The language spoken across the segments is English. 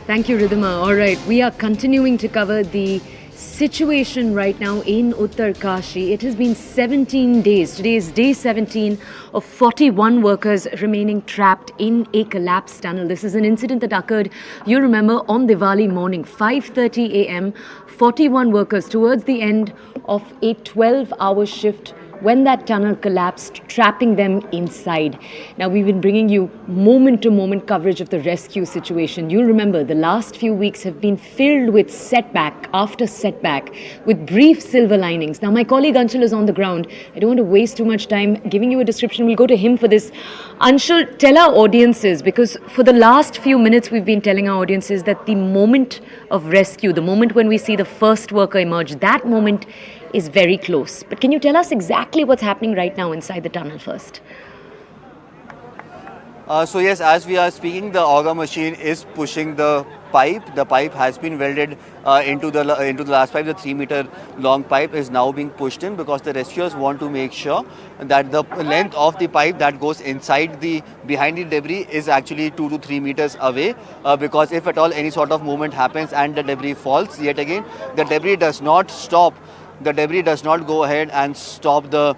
Thank you, Ridhima. All right, we are continuing to cover the situation right now in Uttarkashi. It has been 17 days. Today is day 17 of 41 workers remaining trapped in a collapsed tunnel. This is an incident that occurred, you remember, on Diwali morning, 5:30 a.m. 41 workers towards the end of a 12-hour shift when that tunnel collapsed, trapping them inside. Now, we've been bringing you moment-to-moment coverage of the rescue situation. You'll remember the last few weeks have been filled with setback after setback, with brief silver linings. Now, my colleague Anshul is on the ground. I don't want to waste too much time giving you a description. We'll go to him for this. Anshul, tell our audiences, because for the last few minutes we've been telling our audiences that the moment of rescue, the moment when we see the first worker emerge, that moment is very close. But can you tell us exactly what's happening right now inside the tunnel first? So yes, as we are speaking, the auger machine is pushing the pipe. The pipe has been welded into the last pipe. The 3-meter long pipe is now being pushed in because the rescuers want to make sure that the length of the pipe that goes behind the debris is actually 2 to 3 meters away. Because if at all any sort of movement happens and the debris falls, yet again the debris does not stop. The debris does not go ahead and stop the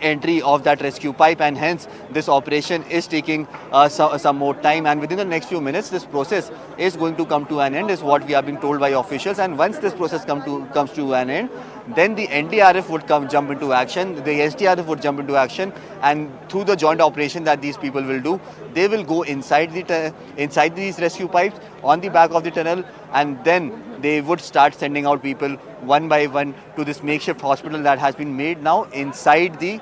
entry of that rescue pipe, and hence this operation is taking some more time, and within the next few minutes this process is going to come to an end, is what we have been told by officials. And once this process comes to an end, then the NDRF would jump into action, the SDRF would jump into action, and through the joint operation that these people will do, they will go inside these rescue pipes on the back of the tunnel, and then they would start sending out people one by one to this makeshift hospital that has been made now inside the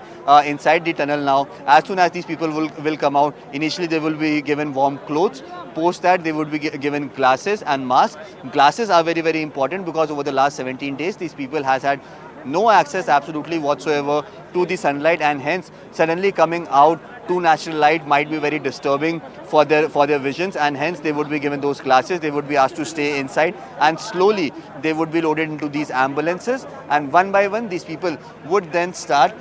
tunnel now. As soon as these people will come out, initially they will be given warm clothes. Post that, they would be given glasses and masks. Glasses are very, very important because over the last 17 days, these people has had no access absolutely whatsoever to the sunlight, and hence suddenly coming out to natural light might be very disturbing for their visions, and hence they would be given those glasses. They would be asked to stay inside, and slowly they would be loaded into these ambulances, and one by one these people would then start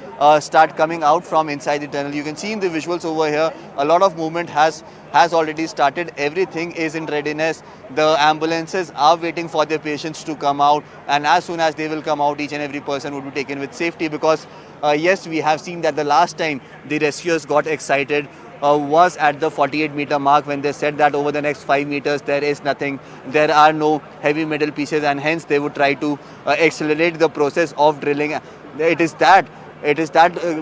coming out from inside the tunnel. You can see in the visuals over here, a lot of movement has already started. Everything is in readiness. The ambulances are waiting for their patients to come out, and as soon as they will come out, each and every person would be taken with safety, because yes, we have seen that the last time the rescuers got excited was at the 48-meter mark, when they said that over the next 5 meters there is nothing, there are no heavy metal pieces, and hence they would try to accelerate the process of drilling. It is that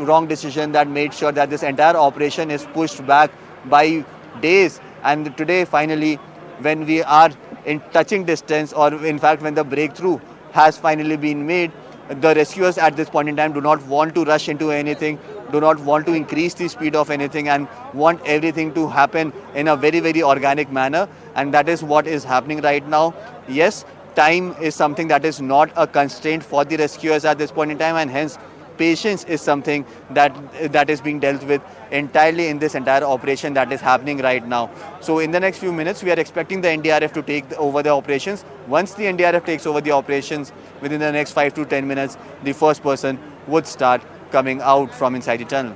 wrong decision that made sure that this entire operation is pushed back by days. And today, finally, when we are in touching distance, or in fact when the breakthrough has finally been made, the rescuers at this point in time do not want to rush into anything, do not want to increase the speed of anything, and want everything to happen in a very, very organic manner. And that is what is happening right now. Yes, time is something that is not a constraint for the rescuers at this point in time, and hence patience is something that is being dealt with entirely in this entire operation that is happening right now. So in the next few minutes, we are expecting the NDRF to take over the operations. Once the NDRF takes over the operations, within the next 5 to 10 minutes, the first person would start coming out from inside the tunnel.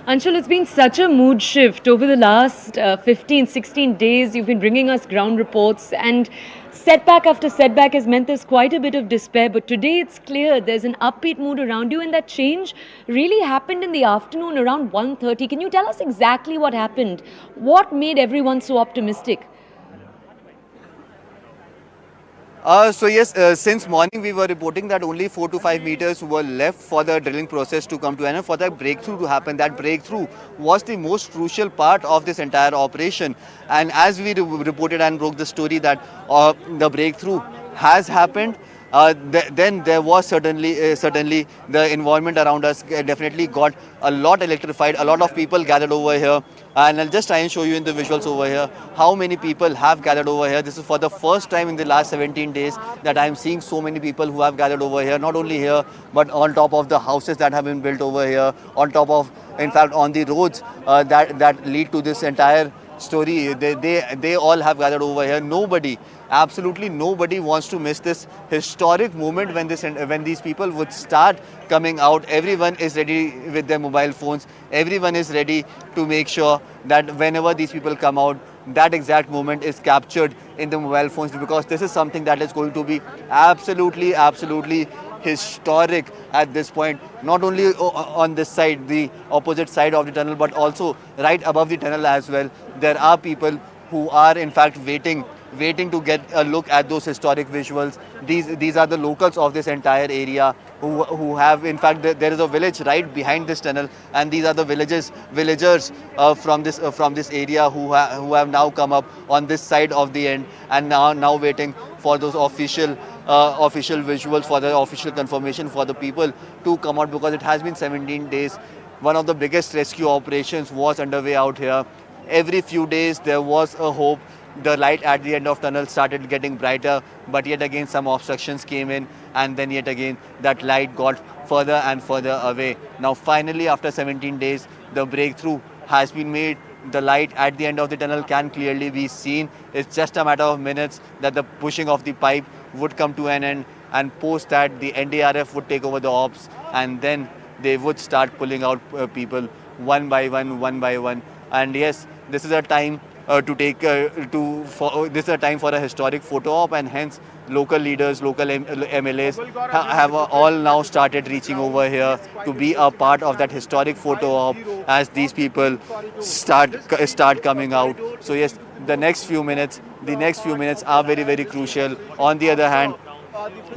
Anshul, it's been such a mood shift over the last 15, 16 days. You've been bringing us ground reports, and setback after setback has meant there's quite a bit of despair. But today it's clear there's an upbeat mood around you, and that change really happened in the afternoon around 1:30. Can you tell us exactly what happened? What made everyone so optimistic? So yes, since morning we were reporting that only 4 to 5 meters were left for the drilling process to come to an end, for that breakthrough to happen. That breakthrough was the most crucial part of this entire operation. And as we reported and broke the story that the breakthrough has happened, then there was certainly the environment around us definitely got a lot electrified. A lot of people gathered over here, and I'll just try and show you in the visuals over here how many people have gathered over here. This is for the first time in the last 17 days that I'm seeing so many people who have gathered over here, not only here but on top of the houses that have been built over here, on top of, in fact, on the roads that lead to this entire story. They all have gathered over here. Nobody, absolutely nobody wants to miss this historic moment when these people would start coming out. Everyone is ready with their mobile phones. Everyone is ready to make sure that whenever these people come out, that exact moment is captured in the mobile phones, because this is something that is going to be absolutely historic at this point. Not only on this side, the opposite side of the tunnel, but also right above the tunnel as well. There are people who are in fact waiting to get a look at those historic visuals. These are the locals of this entire area who have, in fact, there is a village right behind this tunnel, and these are the villagers from this area who have now come up on this side of the end, and now waiting for those official visuals, for the official confirmation for the people to come out, because it has been 17 days. One of the biggest rescue operations was underway out here. Every few days there was a hope. The light at the end of tunnel started getting brighter, but yet again some obstructions came in, and then yet again that light got further and further away. Now finally, after 17 days, the breakthrough has been made. The light at the end of the tunnel can clearly be seen. It's just a matter of minutes that the pushing of the pipe would come to an end, and post that the NDRF would take over the ops, and then they would start pulling out people one by one. And yes, this is a time this is a time for a historic photo op, and hence local leaders, local MLAs have all now started reaching over here to be a part of that historic photo op as these people start coming out. So yes, the next few minutes are very crucial. On the other hand,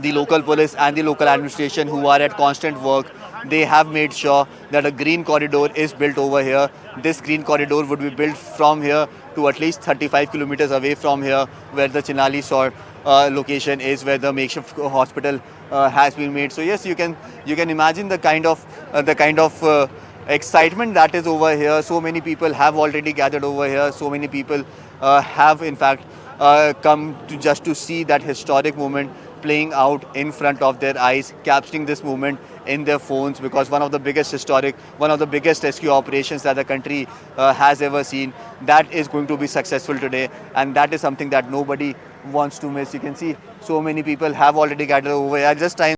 the local police and the local administration, who are at constant work, they have made sure that a green corridor is built over here. This green corridor would be built from here to at least 35 kilometers away from here, where the Chinali Sort location is, where the makeshift hospital has been made. So yes, you can imagine the kind of excitement that is over here. So many people have already gathered over here. So many people have in fact come to see that historic moment playing out in front of their eyes, capturing this moment in their phones, because one of the biggest rescue operations that the country has ever seen, that is going to be successful today, and that is something that nobody wants to miss. You can see so many people have already gathered over here. Just time